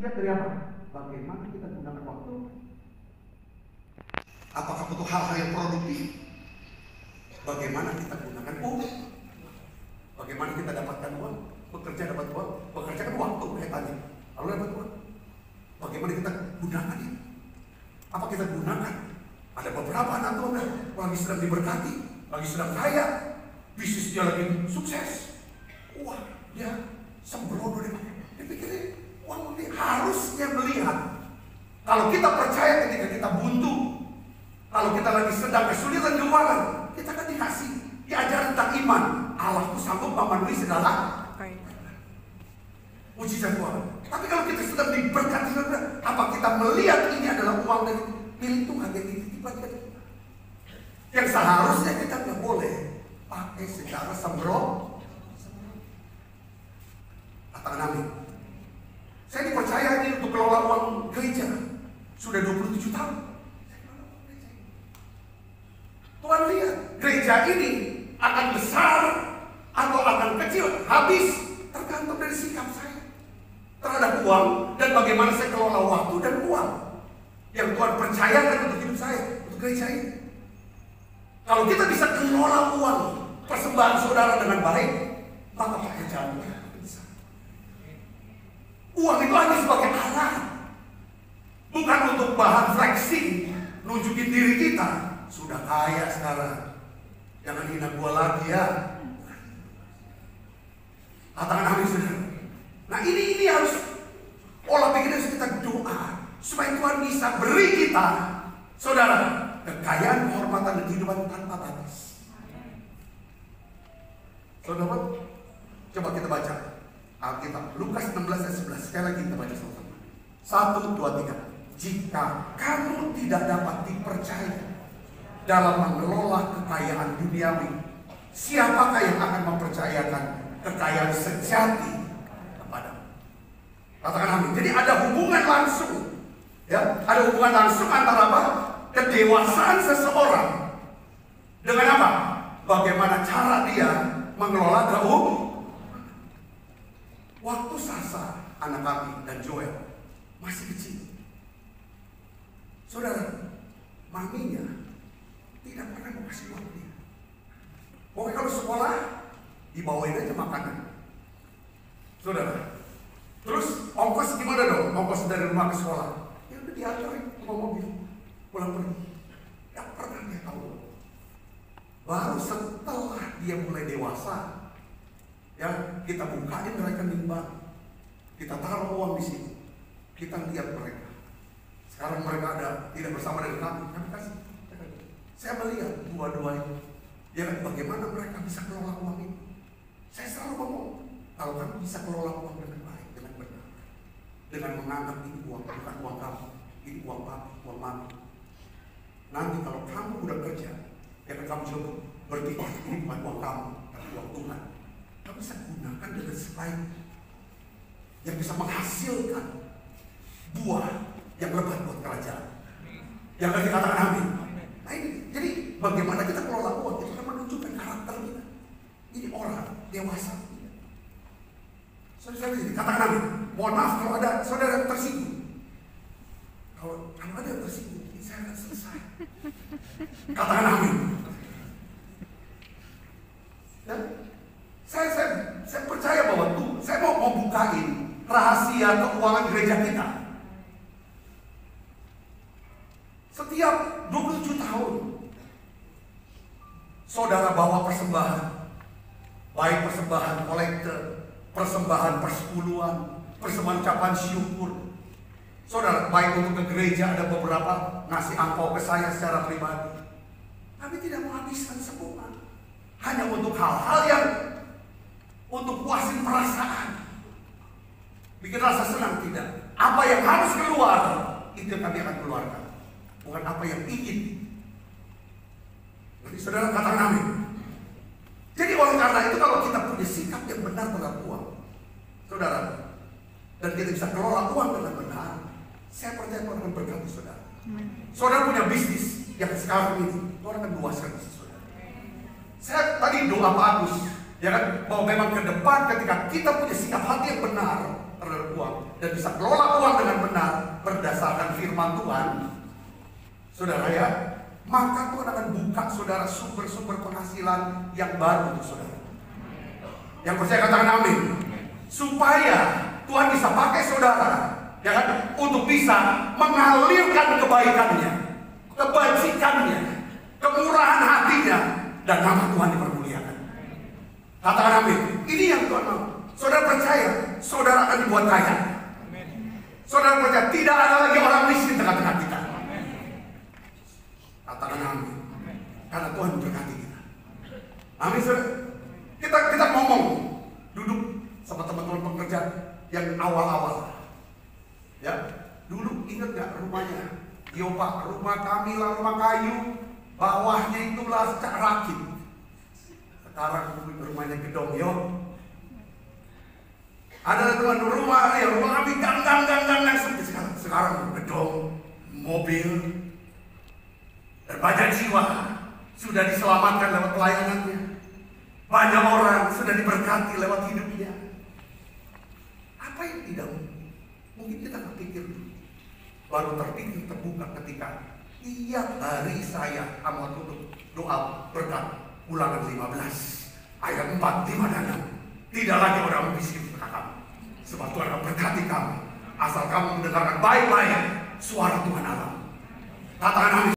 dilihat dari apa? Bagaimana kita gunakan waktu. Apakah butuh hal-hal yang produktif? Bagaimana kita gunakan uang? Bagaimana kita dapatkan uang? Bekerja dapat uang? Bekerja kan waktu kaitannya. Lalu dapat uang. Bagaimana kita gunakan ini? Apa kita gunakan? Ada beberapa anak Tuhan lagi sedang diberkati, lagi sedang kaya, bisnis dia lagi sukses. Wah, dia sembrono dia pikirin uang ini. Harusnya melihat, kalau kita percaya ketika kita buntu, kalau kita lagi sedang kesulitan keuangan, kita kan dikasih, diajar tentang iman. Allah itu sanggup memenuhi segala mujizat Tuhan. Tapi kalau kita sedang diberkati, apa kita melihat ini adalah uang dari milik Tuhan yang dititipkan kita? Yang seharusnya kita nggak boleh pakai secara sembrono. Katakan amin. Saya dipercaya ini untuk kelola uang gereja sudah 27 tahun. Tuhan lihat, gereja ini akan besar atau akan kecil, habis tergantung dari sikap saya terhadap uang dan bagaimana saya kelola waktu dan uang yang Tuhan percayakan untuk hidup saya, untuk gereja ini. Kalau kita bisa kelola uang persembahan saudara dengan baik, maka pekerjaan kita bisa. Uang itu hanya sebagai alat, bukan untuk bahan flexing, nunjukin diri kita. Sudah kaya sekarang, jangan hina gua lagi ya. Katakan amin saudara. Nah ini harus olah pikir, harus kita doa supaya Tuhan bisa beri kita, saudara, kekayaan, kehormatan, dan kehidupan tanpa batas. Saudara, coba kita baca Alkitab Lukas 16 ayat 11. Sekali lagi kita baca sama-sama. 1, 2, 3. Jika kamu tidak dapat dipercaya dalam mengelola kekayaan duniawi, siapakah yang akan mempercayakan kekayaan sejati kepadamu? Katakan amin. Jadi ada hubungan langsung, ya, ada hubungan langsung antara apa? Kedewasaan seseorang dengan apa? Bagaimana cara dia mengelola keuangan. Waktu Sasa, anak kami, dan Joel masih kecil, saudara, maminya tidak pernah mau kasih uang dia. Pokoknya kalau sekolah dibawain aja makanan, saudara. Terus ongkos gimana dong? Ongkos dari rumah ke sekolah, ya udah diantarin ke mobil, pulang pergi. Tidak pernah dia tahu. Baru setelah dia mulai dewasa, ya, kita bukain rekening bank, kita taruh uang di sini, kita lihat mereka. Sekarang mereka ada tidak bersama dengan kami kasih. Saya melihat dua-duanya, ya, bagaimana mereka bisa kelola uang ini. Saya selalu ngomong, kalau kamu bisa kelola uang dengan baik, dengan benar, dengan menganggap ini uang, bukan uang kamu, ini uang papi, uang mami. Nanti kalau kamu udah kerja, ya kamu coba berpikir ini bukan uang kamu, tapi uang Tuhan. Kamu bisa gunakan dengan sebaik, yang bisa menghasilkan buah yang lebat buat kerajaan. Yang akan dikatakan amin. Nah ini, jadi bagaimana kita kelola uang itu kan menunjukkan karakter kita. Ini orang dewasa. Saudara ini katakan amin. Mohon maaf kalau ada saudara yang tersinggung. Kalau ada yang tersinggung, ini saya akan selesai. Katakan amin. Ya? Saya percaya bahwa saya mau bukain rahasia keuangan gereja kita. Setiap 27 tahun saudara bawa persembahan, baik persembahan kolektor, persembahan persepuluhan, persembahan ucapan syukur. Saudara, baik untuk ke gereja ada beberapa ngasih angpau ke saya secara pribadi. Kami tidak menghabiskan semua, hanya untuk hal-hal yang untuk puasin perasaan, bikin rasa senang. Tidak, apa yang harus keluar itu yang kami akan keluarkan, bukan apa yang ingin. Jadi saudara katakan amin. Jadi oleh karena itu kalau kita punya sikap yang benar terhadap uang, saudara, dan kita bisa kelola uang dengan benar, saya percaya Tuhan akan berkati saudara. Saudara punya bisnis yang sekarang ini, Tuhan akan luaskan bisnis saudara. Saya tadi doa bagus, ya kan, bahwa memang ke depan ketika kita punya sikap hati yang benar, terhadap uang dan bisa kelola uang dengan benar berdasarkan firman Tuhan, saudara ya, maka Tuhan akan buka saudara sumber-sumber penghasilan yang baru untuk saudara. Yang percaya katakan amin. Supaya Tuhan bisa pakai saudara, ya kan, untuk bisa mengalirkan kebaikannya, kebajikannya, kemurahan hatinya, dan nama Tuhan dipermuliakan. Katakan amin. Ini yang Tuhan mau. Saudara percaya, saudara akan dibuat kaya. Saudara percaya, tidak ada lagi orang miskin tengah-tengah kita. Katakan amin. Karena Tuhan memberkati kita. Amin, saudara. Kita ngomong, duduk sama teman-teman pekerja yang awal-awal. Ya, dulu ingat gak rumahnya? Yopa, rumah kami lah, rumah kayu, bawahnya itulah rakit. Sekarang rumahnya gedong, yo. Ada teman rumah kami gang sekarang gedong, mobil, dan banyak jiwa sudah diselamatkan lewat pelayanannya. Banyak orang sudah diberkati lewat hidupnya. Apa yang tidak mungkin kita berpikir, baru terpikir terbuka ketika tiap hari saya amat tutup doa berkat Ulangan 15 ayat 4, 5 dan 6. Tidak lagi orang miskin di tengah kamu, sebab Tuhan akan berkati kamu asal kamu mendengarkan baik-baik suara Tuhan Allah. Katakan amin.